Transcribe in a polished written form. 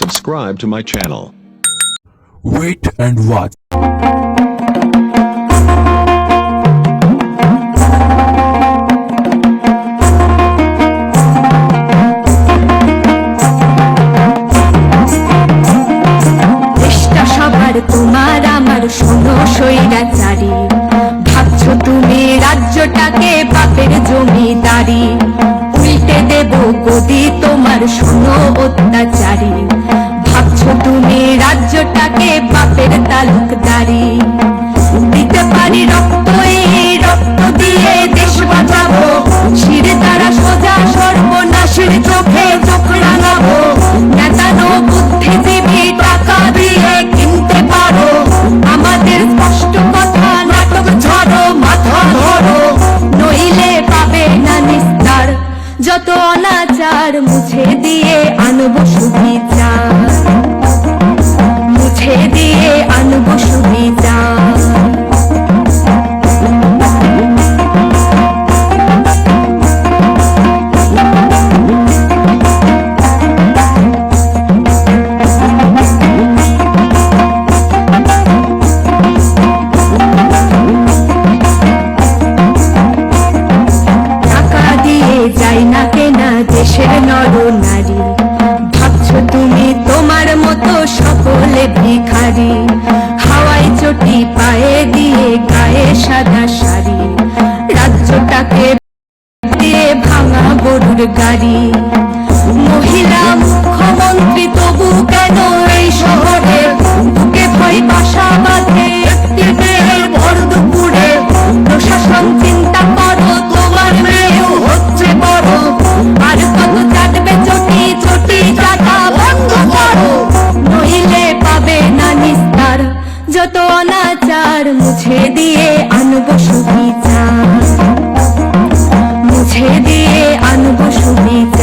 subscribe to my channel. Wait and watch. তোমার আমার শোনো স্বৈরাচারী, ভাবছো তুমি রাজ্যটাকে বাপের জমিদারি, উল্টে দেব গদি তোমার শোনো অত্যাচারী, ভাবছো তুমি রাজ্যটাকে বাপের তালুকদারি। দিতে পারি রক্ত, এই রক্ত দিয়ে দেশ বাঁচাবো, শির দ্বারা সোজা সর্বনাশের চোখে চোখ রাঙাবো। নেতানো বুদ্ধিজীবী টাকা দিয়ে কিনতে পারো আমাদের স্পষ্ট কথা, নাটক ঝরো মাথা ধরো, নইলে পাবে না নিস্তার। যত অনাচার মুছে দিয়ে আনবো সুবিচার, মুছে দিয়ে আনবো সুবিচার। দেশের নর নারী, ভাবছো তুমি তোমার মতো সকলে ভিখারি, হাওয়ায় চটি পায়ে দিয়ে গায়ে সাদা শাড়ি, রাজ্যটাকে দিয়ে ভাঙা গরুর গাড়ি। মহিলা মুখ্যমন্ত্রী তবু কেন এই শহরে বুকে ভয় বাসা বাঁধে একটি মেয়ের ভর দুপুরে? প্রশাসন চিন্তা করো, তোমার মেয়েও হচ্ছে বড়, আর কত চাটবে চটি চটি চাটা বন্ধ করো, নইলে পাবে না নিস্তার। যত অনাচার মুছে দিয়ে আনবো সুবিচার, মুছে দিয়ে আনবো সুবিচার।